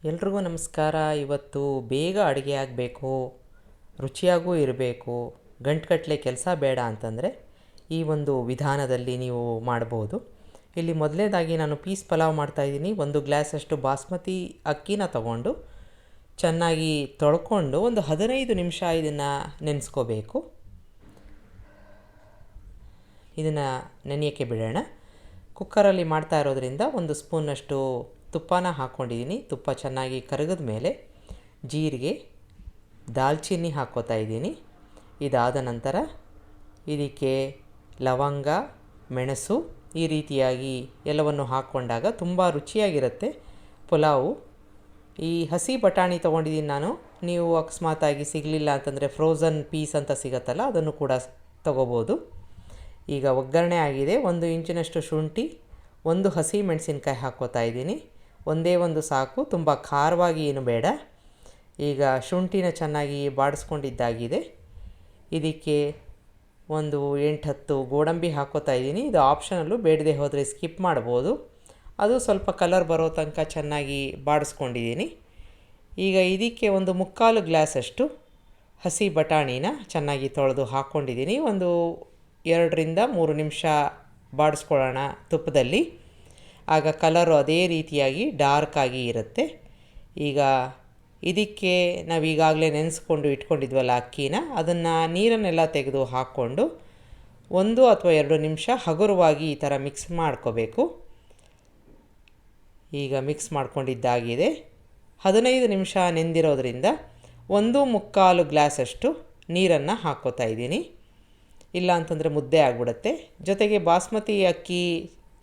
ಎಲ್ರಿಗೂ ನಮಸ್ಕಾರ. ಇವತ್ತು ಬೇಗ ಅಡುಗೆ ಆಗಬೇಕು, ರುಚಿಯಾಗೂ ಇರಬೇಕು, ಗಂಟುಗಟ್ಟಲೆ ಕೆಲಸ ಬೇಡ ಅಂತಂದರೆ ಈ ಒಂದು ವಿಧಾನದಲ್ಲಿ ನೀವು ಮಾಡ್ಬೋದು. ಇಲ್ಲಿ ಮೊದಲನೇದಾಗಿ ನಾನು ಪೀಸ್ ಪಲಾವ್ ಮಾಡ್ತಾಯಿದ್ದೀನಿ. 1 ಗ್ಲಾಸಷ್ಟು ಬಾಸ್ಮತಿ ಅಕ್ಕಿನ ತಗೊಂಡು ಚೆನ್ನಾಗಿ ತೊಳ್ಕೊಂಡು ಒಂದು 15 ನಿಮಿಷ ಇದನ್ನು ನೆನೆಸ್ಕೋಬೇಕು. ಇದನ್ನು ನೆನೆಯೋಕ್ಕೆ ಬಿಡೋಣ. ಕುಕ್ಕರಲ್ಲಿ ಮಾಡ್ತಾ ಇರೋದ್ರಿಂದ 1 ಸ್ಪೂನಷ್ಟು ತುಪ್ಪನ ಹಾಕ್ಕೊಂಡಿದ್ದೀನಿ. ತುಪ್ಪ ಚೆನ್ನಾಗಿ ಕರಗಿದ ಮೇಲೆ ಜೀರಿಗೆ, ದಾಲ್ಚಿನ್ನಿ ಹಾಕ್ಕೋತಾ ಇದ್ದೀನಿ. ಇದಾದ ನಂತರ ಇದಕ್ಕೆ ಲವಂಗ, ಮೆಣಸು ಈ ರೀತಿಯಾಗಿ ಎಲ್ಲವನ್ನು ಹಾಕ್ಕೊಂಡಾಗ ತುಂಬ ರುಚಿಯಾಗಿರುತ್ತೆ ಪುಲಾವು. ಈ ಹಸಿ ಬಟಾಣಿ ತೊಗೊಂಡಿದ್ದೀನಿ ನಾನು. ನೀವು ಅಕಸ್ಮಾತಾಗಿ ಸಿಗಲಿಲ್ಲ ಅಂತಂದರೆ ಫ್ರೋಝನ್ ಪೀಸ್ ಅಂತ ಸಿಗುತ್ತಲ್ಲ, ಅದನ್ನು ಕೂಡ ತೊಗೋಬೋದು. ಈಗ ಒಗ್ಗರಣೆ ಆಗಿದೆ. 1 ಇಂಚಿನಷ್ಟು ಶುಂಠಿ, 1 ಹಸಿ ಮೆಣಸಿನ್ಕಾಯಿ ಹಾಕ್ಕೋತಾ ಇದ್ದೀನಿ. ಒಂದೇ ಒಂದು ಸಾಕು, ತುಂಬ ಖಾರವಾಗಿ ಏನು ಬೇಡ. ಈಗ ಶುಂಠಿನ ಚೆನ್ನಾಗಿ ಬಾಡಿಸ್ಕೊಂಡಿದ್ದಾಗಿದೆ. ಇದಕ್ಕೆ ಒಂದು 8-10 ಗೋಡಂಬಿ ಹಾಕ್ಕೋತಾ ಇದ್ದೀನಿ. ಇದು ಆಪ್ಷನಲ್ಲು, ಬೇಡದೆ ಹೋದರೆ ಸ್ಕಿಪ್ ಮಾಡ್ಬೋದು. ಅದು ಸ್ವಲ್ಪ ಕಲರ್ ಬರೋ ತನಕ ಚೆನ್ನಾಗಿ ಬಾಡಿಸ್ಕೊಂಡಿದ್ದೀನಿ. ಈಗ ಇದಕ್ಕೆ 1/4 ಗ್ಲಾಸಷ್ಟು ಹಸಿ ಬಟಾಣಿನ ಚೆನ್ನಾಗಿ ತೊಳೆದು ಹಾಕ್ಕೊಂಡಿದ್ದೀನಿ. 2-3 ನಿಮಿಷ ಬಾಡಿಸ್ಕೊಳ್ಳೋಣ ತುಪ್ಪದಲ್ಲಿ. ಆಗ ಕಲರು ಅದೇ ರೀತಿಯಾಗಿ ಡಾರ್ಕಾಗಿ ಇರುತ್ತೆ. ಈಗ ಇದಕ್ಕೆ ನಾವು ಈಗಾಗಲೇ ನೆನೆಸ್ಕೊಂಡು ಇಟ್ಕೊಂಡಿದ್ವಲ್ಲ ಅಕ್ಕಿನ, ಅದನ್ನು ನೀರನ್ನೆಲ್ಲ ತೆಗೆದು ಹಾಕ್ಕೊಂಡು 1 ಅಥವಾ 2 ನಿಮಿಷ ಹಗುರವಾಗಿ ಈ ಥರ ಮಿಕ್ಸ್ ಮಾಡ್ಕೋಬೇಕು. ಈಗ ಮಿಕ್ಸ್ ಮಾಡ್ಕೊಂಡಿದ್ದಾಗಿದೆ. 15 ನಿಮಿಷ ನೆಂದಿರೋದ್ರಿಂದ 1/4 ಗ್ಲಾಸಷ್ಟು ನೀರನ್ನು ಹಾಕ್ಕೋತಾ ಇದ್ದೀನಿ. ಇಲ್ಲ ಅಂತಂದರೆ ಮುದ್ದೆ ಆಗಿಬಿಡುತ್ತೆ. ಜೊತೆಗೆ ಬಾಸ್ಮತಿ ಅಕ್ಕಿ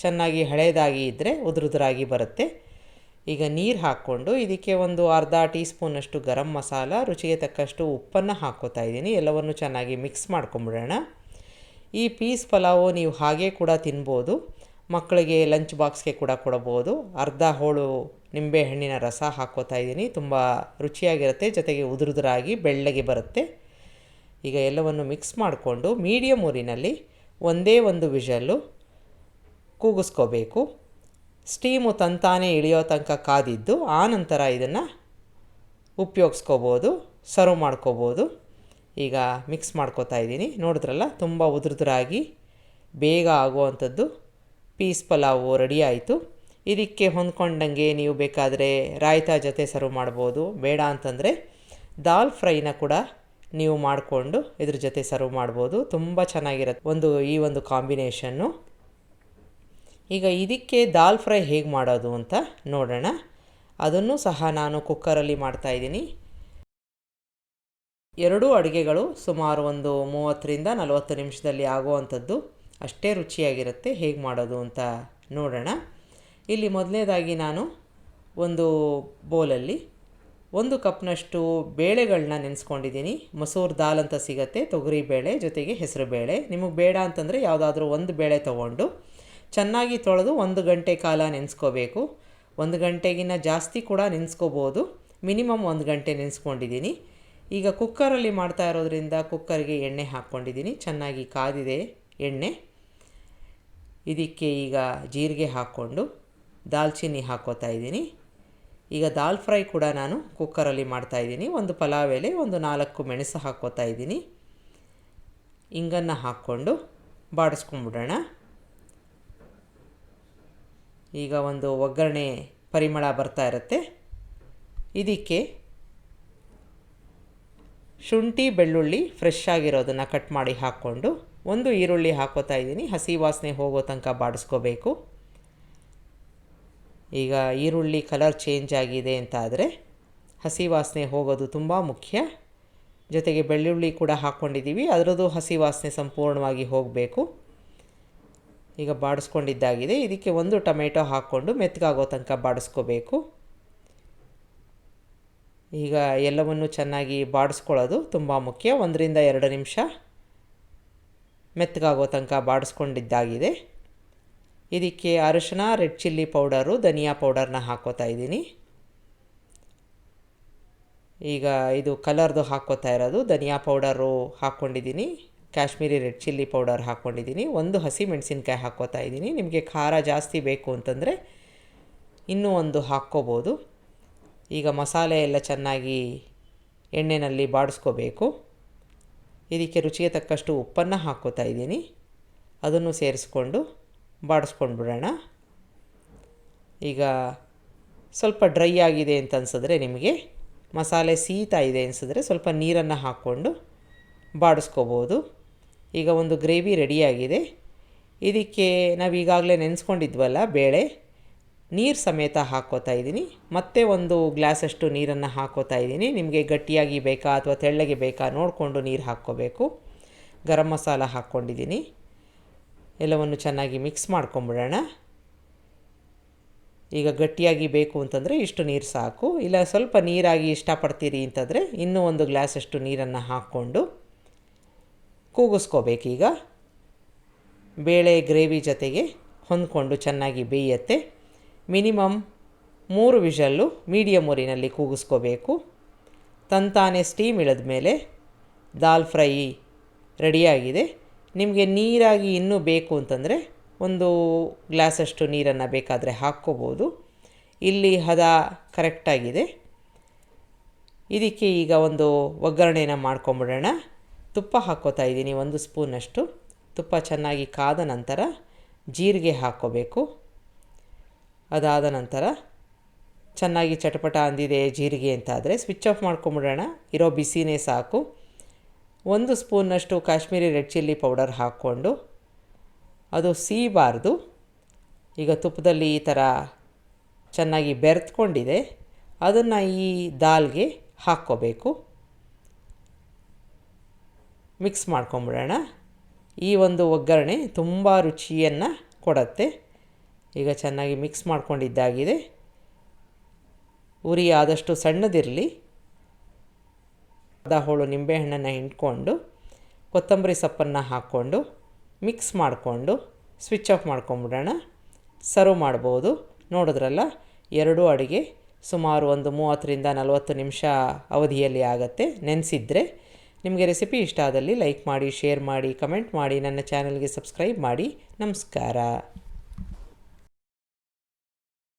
ಚೆನ್ನಾಗಿ ಹಳೇದಾಗಿ ಇದ್ದರೆ ಉದುರುದುರಾಗಿ ಬರುತ್ತೆ. ಈಗ ನೀರು ಹಾಕ್ಕೊಂಡು ಇದಕ್ಕೆ ಒಂದು ಅರ್ಧ ಟೀ ಸ್ಪೂನಷ್ಟು ಗರಂ ಮಸಾಲ, ರುಚಿಗೆ ತಕ್ಕಷ್ಟು ಉಪ್ಪನ್ನು ಹಾಕ್ಕೋತಾ ಇದ್ದೀನಿ. ಎಲ್ಲವನ್ನು ಚೆನ್ನಾಗಿ ಮಿಕ್ಸ್ ಮಾಡ್ಕೊಂಬಿಡೋಣ. ಈ ಪೀಸ್ ಪಲಾವು ನೀವು ಹಾಗೆ ಕೂಡ ತಿನ್ಬೋದು. ಮಕ್ಕಳಿಗೆ ಲಂಚ್ ಬಾಕ್ಸ್ಗೆ ಕೂಡ ಕೊಡಬೋದು. ಅರ್ಧ ಹೋಳು ನಿಂಬೆಹಣ್ಣಿನ ರಸ ಹಾಕ್ಕೋತಾ ಇದ್ದೀನಿ. ತುಂಬ ರುಚಿಯಾಗಿರುತ್ತೆ, ಜೊತೆಗೆ ಉದುರುದುರಾಗಿ ಬೆಳ್ಳಗೆ ಬರುತ್ತೆ. ಈಗ ಎಲ್ಲವನ್ನು ಮಿಕ್ಸ್ ಮಾಡಿಕೊಂಡು ಮೀಡಿಯಮ್ ಊರಿನಲ್ಲಿ ಒಂದೇ ಒಂದು ವಿಷಲ್ಲು ಕೂಗಿಸ್ಕೋಬೇಕು. ಸ್ಟೀಮು ತಂತಾನೇ ಇಳಿಯೋ ತನಕ ಕಾದಿದ್ದು, ಆ ನಂತರ ಇದನ್ನು ಉಪಯೋಗಿಸ್ಕೋಬೋದು, ಸರ್ವ್ ಮಾಡ್ಕೋಬೋದು. ಈಗ ಮಿಕ್ಸ್ ಮಾಡ್ಕೋತಾ ಇದ್ದೀನಿ. ನೋಡಿದ್ರಲ್ಲ, ತುಂಬ ಉದುರುದುರಾಗಿ ಬೇಗ ಆಗುವಂಥದ್ದು ಪೀಸ್ ಪಲಾವು ರೆಡಿ ಆಯಿತು. ಇದಕ್ಕೆ ಹೊಂದ್ಕೊಂಡಂಗೆ ನೀವು ಬೇಕಾದರೆ ರಾಯ್ತಾ ಜೊತೆ ಸರ್ವ್ ಮಾಡ್ಬೋದು. ಬೇಡ ಅಂತಂದರೆ ದಾಲ್ ಫ್ರೈನ ಕೂಡ ನೀವು ಮಾಡಿಕೊಂಡು ಇದ್ರ ಜೊತೆ ಸರ್ವ್ ಮಾಡ್ಬೋದು. ತುಂಬ ಚೆನ್ನಾಗಿರುತ್ತೆ ಈ ಒಂದು ಕಾಂಬಿನೇಷನ್ನು. ಈಗ ಇದಕ್ಕೆ ದಾಲ್ ಫ್ರೈ ಹೇಗೆ ಮಾಡೋದು ಅಂತ ನೋಡೋಣ. ಅದನ್ನು ಸಹ ನಾನು ಕುಕ್ಕರಲ್ಲಿ ಮಾಡ್ತಾಯಿದ್ದೀನಿ. 2 ಅಡುಗೆಗಳು ಸುಮಾರು 30-40 ನಿಮಿಷದಲ್ಲಿ ಆಗುವಂಥದ್ದು. ಅಷ್ಟೇ ರುಚಿಯಾಗಿರುತ್ತೆ. ಹೇಗೆ ಮಾಡೋದು ಅಂತ ನೋಡೋಣ. ಇಲ್ಲಿ ಮೊದಲನೇದಾಗಿ ನಾನು ಒಂದು ಬೌಲಲ್ಲಿ 1 ಕಪ್ನಷ್ಟು ಬೇಳೆಗಳನ್ನ ನೆನೆಸ್ಕೊಂಡಿದ್ದೀನಿ. ಮಸೂರ್ ದಾಲ್ ಅಂತ ಸಿಗುತ್ತೆ, ತೊಗರಿ ಬೇಳೆ ಜೊತೆಗೆ ಹೆಸರು ಬೇಳೆ. ನಿಮಗೆ ಬೇಡ ಅಂತಂದರೆ ಯಾವುದಾದ್ರೂ ಒಂದು ಬೇಳೆ ತೊಗೊಂಡು ಚೆನ್ನಾಗಿ ತೊಳೆದು 1 ಗಂಟೆ ಕಾಲ ನೆನೆಸ್ಕೋಬೇಕು. 1 ಗಂಟೆಗಿನ್ನ ಜಾಸ್ತಿ ಕೂಡ ನೆನೆಸ್ಕೋಬೋದು. ಮಿನಿಮಮ್ 1 ಗಂಟೆ ನೆನೆಸ್ಕೊಂಡಿದ್ದೀನಿ. ಈಗ ಕುಕ್ಕರಲ್ಲಿ ಮಾಡ್ತಾ ಇರೋದ್ರಿಂದ ಕುಕ್ಕರ್ಗೆ ಎಣ್ಣೆ ಹಾಕ್ಕೊಂಡಿದ್ದೀನಿ. ಚೆನ್ನಾಗಿ ಕಾದಿದೆ ಎಣ್ಣೆ. ಇದಕ್ಕೆ ಈಗ ಜೀರಿಗೆ ಹಾಕ್ಕೊಂಡು ದಾಲ್ಚಿನ್ನಿ ಹಾಕ್ಕೋತಾ ಇದ್ದೀನಿ. ಈಗ ದಾಲ್ ಫ್ರೈ ಕೂಡ ನಾನು ಕುಕ್ಕರಲ್ಲಿ ಮಾಡ್ತಾಯಿದ್ದೀನಿ. 1 ಪಲಾವ್ ಎಲೆ, 4 ಮೆಣಸು ಹಾಕ್ಕೋತಾ ಇದ್ದೀನಿ. ಇಂಗನ್ನು ಹಾಕ್ಕೊಂಡು ಬಾಡಿಸ್ಕೊಂಬಿಡೋಣ. ಈಗ ಒಂದು ಒಗ್ಗರಣೆ ಪರಿಮಳ ಬರ್ತಾ ಇರುತ್ತೆ. ಇದಕ್ಕೆ ಶುಂಠಿ, ಬೆಳ್ಳುಳ್ಳಿ ಫ್ರೆಶ್ ಆಗಿರೋದನ್ನು ಕಟ್ ಮಾಡಿ ಹಾಕ್ಕೊಂಡು 1 ಈರುಳ್ಳಿ ಹಾಕ್ಕೋತಾ ಇದ್ದೀನಿ. ಹಸಿ ವಾಸನೆ ಹೋಗೋ ತನಕ ಬಾಡಿಸ್ಕೋಬೇಕು. ಈಗ ಈರುಳ್ಳಿ ಕಲರ್ ಚೇಂಜ್ ಆಗಿದೆ ಅಂತ ಆದರೆ ಹಸಿ ವಾಸನೆ ಹೋಗೋದು ತುಂಬ ಮುಖ್ಯ. ಜೊತೆಗೆ ಬೆಳ್ಳುಳ್ಳಿ ಕೂಡ ಹಾಕ್ಕೊಂಡಿದ್ದೀವಿ, ಅದರದ್ದು ಹಸಿ ವಾಸನೆ ಸಂಪೂರ್ಣವಾಗಿ ಹೋಗಬೇಕು. ಈಗ ಬಾಡಿಸ್ಕೊಂಡಿದ್ದಾಗಿದೆ. ಇದಕ್ಕೆ 1 ಟೊಮೆಟೊ ಹಾಕ್ಕೊಂಡು ಮೆತ್ತಗಾಗೋ ತನಕ ಬಾಡಿಸ್ಕೋಬೇಕು. ಈಗ ಎಲ್ಲವನ್ನು ಚೆನ್ನಾಗಿ ಬಾಡಿಸ್ಕೊಳ್ಳೋದು ತುಂಬ ಮುಖ್ಯ. 1-2 ನಿಮಿಷ ಮೆತ್ತಗಾಗೋ ತನಕ ಬಾಡಿಸ್ಕೊಂಡಿದ್ದಾಗಿದೆ. ಇದಕ್ಕೆ ಅರಿಶಿನ, ರೆಡ್ ಚಿಲ್ಲಿ ಪೌಡರು, ಧನಿಯಾ ಪೌಡರ್ನ ಹಾಕ್ಕೋತಾ ಇದ್ದೀನಿ. ಈಗ ಇದು ಕಲರ್ದು ಹಾಕ್ಕೋತಾ ಇರೋದು. ಧನಿಯಾ ಪೌಡರು ಹಾಕ್ಕೊಂಡಿದ್ದೀನಿ, ಕಾಶ್ಮೀರಿ ರೆಡ್ ಚಿಲ್ಲಿ ಪೌಡರ್ ಹಾಕ್ಕೊಂಡಿದ್ದೀನಿ. 1 ಹಸಿ ಮೆಣಸಿನ್ಕಾಯಿ ಹಾಕ್ಕೋತಾ ಇದ್ದೀನಿ. ನಿಮಗೆ ಖಾರ ಜಾಸ್ತಿ ಬೇಕು ಅಂತಂದರೆ ಇನ್ನೂ 1 ಹಾಕ್ಕೋಬೋದು. ಈಗ ಮಸಾಲೆ ಎಲ್ಲ ಚೆನ್ನಾಗಿ ಎಣ್ಣೆಯಲ್ಲಿ ಬಾಡಿಸ್ಕೋಬೇಕು. ಇದಕ್ಕೆ ರುಚಿಗೆ ತಕ್ಕಷ್ಟು ಉಪ್ಪನ್ನು ಹಾಕ್ಕೋತಾ ಇದ್ದೀನಿ. ಅದನ್ನು ಸೇರಿಸ್ಕೊಂಡು ಬಾಡಿಸ್ಕೊಂಡು ಬಿಡೋಣ. ಈಗ ಸ್ವಲ್ಪ ಡ್ರೈ ಆಗಿದೆ ಅಂತ ಅನಿಸಿದ್ರೆ, ನಿಮಗೆ ಮಸಾಲೆ ಸೀತಾ ಇದೆ ಅನಿಸಿದ್ರೆ ಸ್ವಲ್ಪ ನೀರನ್ನು ಹಾಕ್ಕೊಂಡು ಬಾಡಿಸ್ಕೋಬೋದು. ಈಗ ಒಂದು ಗ್ರೇವಿ ರೆಡಿಯಾಗಿದೆ. ಇದಕ್ಕೆ ನಾವು ಈಗಾಗಲೇ ನೆನೆಸ್ಕೊಂಡಿದ್ವಲ್ಲ ಬೇಳೆ, ನೀರು ಸಮೇತ ಹಾಕ್ಕೋತಾ ಇದ್ದೀನಿ. ಮತ್ತೆ ಒಂದು ಗ್ಲಾಸಷ್ಟು ನೀರನ್ನು ಹಾಕ್ಕೋತಾ ಇದ್ದೀನಿ. ನಿಮಗೆ ಗಟ್ಟಿಯಾಗಿ ಬೇಕಾ ಅಥವಾ ತೆಳ್ಳಗೆ ಬೇಕಾ ನೋಡಿಕೊಂಡು ನೀರು ಹಾಕ್ಕೋಬೇಕು. ಗರಂ ಮಸಾಲ ಹಾಕ್ಕೊಂಡಿದ್ದೀನಿ. ಎಲ್ಲವನ್ನು ಚೆನ್ನಾಗಿ ಮಿಕ್ಸ್ ಮಾಡ್ಕೊಂಬಿಡೋಣ. ಈಗ ಗಟ್ಟಿಯಾಗಿ ಬೇಕು ಅಂತಂದರೆ ಇಷ್ಟು ನೀರು ಸಾಕು. ಇಲ್ಲ ಸ್ವಲ್ಪ ನೀರಾಗಿ ಇಷ್ಟಪಡ್ತೀರಿ ಅಂತಂದರೆ ಇನ್ನೂ ಒಂದು ಗ್ಲಾಸಷ್ಟು ನೀರನ್ನು ಹಾಕ್ಕೊಂಡು ಕೂಗಿಸ್ಕೋಬೇಕೀಗ. ಬೇಳೆ ಗ್ರೇವಿ ಜೊತೆಗೆ ಹೊಂದ್ಕೊಂಡು ಚೆನ್ನಾಗಿ ಬೇಯುತ್ತೆ. ಮಿನಿಮಮ್ 3 ವಿಷಲ್ಲು ಮೀಡಿಯಮ್ ಉರಿನಲ್ಲಿ ಕೂಗಿಸ್ಕೋಬೇಕು. ತಂತಾನೆ ಸ್ಟೀಮ್ ಇಳಿದ ಮೇಲೆ ದಾಲ್ ಫ್ರೈ ರೆಡಿಯಾಗಿದೆ. ನಿಮಗೆ ನೀರಾಗಿ ಇನ್ನೂ ಬೇಕು ಅಂತಂದರೆ ಒಂದು ಗ್ಲಾಸಷ್ಟು ನೀರನ್ನು ಬೇಕಾದರೆ ಹಾಕ್ಕೋಬೋದು. ಇಲ್ಲಿ ಹದ ಕರೆಕ್ಟಾಗಿದೆ. ಇದಕ್ಕೆ ಈಗ ಒಂದು ಒಗ್ಗರಣೆನ ಮಾಡ್ಕೊಂಬಿಡೋಣ. ತುಪ್ಪ ಹಾಕ್ಕೋತಾ ಇದ್ದೀನಿ 1 ಸ್ಪೂನಷ್ಟು. ತುಪ್ಪ ಚೆನ್ನಾಗಿ ಕಾದ ನಂತರ ಜೀರಿಗೆ ಹಾಕ್ಕೋಬೇಕು. ಅದಾದ ನಂತರ ಚೆನ್ನಾಗಿ ಚಟಪಟ ಅಂದಿದೆ ಜೀರಿಗೆ ಅಂತಾದರೆ ಸ್ವಿಚ್ ಆಫ್ ಮಾಡ್ಕೊಂಬಿಡೋಣ. ಇರೋ ಬಿಸಿನೇ ಸಾಕು. 1 ಸ್ಪೂನಷ್ಟು ಕಾಶ್ಮೀರಿ ರೆಡ್ ಚಿಲ್ಲಿ ಪೌಡರ್ ಹಾಕ್ಕೊಂಡು, ಅದು ಸೀಬಾರ್ದು. ಈಗ ತುಪ್ಪದಲ್ಲಿ ಈ ಥರ ಚೆನ್ನಾಗಿ ಬೆರೆತ್ಕೊಂಡಿದೆ. ಅದನ್ನು ಈ ದಾಲ್ಗೆ ಹಾಕ್ಕೋಬೇಕು. ಮಿಕ್ಸ್ ಮಾಡ್ಕೊಂಬಿಡೋಣ. ಈ ಒಂದು ಒಗ್ಗರಣೆ ತುಂಬ ರುಚಿಯನ್ನು ಕೊಡುತ್ತೆ. ಈಗ ಚೆನ್ನಾಗಿ ಮಿಕ್ಸ್ ಮಾಡ್ಕೊಂಡಿದ್ದಾಗಿದೆ. ಉರಿ ಆದಷ್ಟು ಸಣ್ಣದಿರಲಿ. ಅರ್ಧ ಹೋಳು ನಿಂಬೆಹಣ್ಣನ್ನು ಹಿಂಡ್ಕೊಂಡು ಕೊತ್ತಂಬರಿ ಸೊಪ್ಪನ್ನು ಹಾಕ್ಕೊಂಡು ಮಿಕ್ಸ್ ಮಾಡಿಕೊಂಡು ಸ್ವಿಚ್ ಆಫ್ ಮಾಡ್ಕೊಂಬಿಡೋಣ. ಸರ್ವ್ ಮಾಡ್ಬೋದು. ನೋಡಿದ್ರಲ್ಲ, 2 ಅಡುಗೆ ಸುಮಾರು ಒಂದು 30ರಿಂದ 40 ನಿಮಿಷ ಅವಧಿಯಲ್ಲಿ ಆಗುತ್ತೆ ನೆನೆಸಿದ್ರೆ. ನಿಮಗೆ ರೆಸಿಪಿ ಇಷ್ಟ ಆದಲ್ಲಿ ಲೈಕ್ ಮಾಡಿ, ಶೇರ್ ಮಾಡಿ, ಕಮೆಂಟ್ ಮಾಡಿ, ನನ್ನ ಚಾನಲ್ಗೆ ಸಬ್ಸ್ಕ್ರೈಬ್ ಮಾಡಿ. ನಮಸ್ಕಾರ.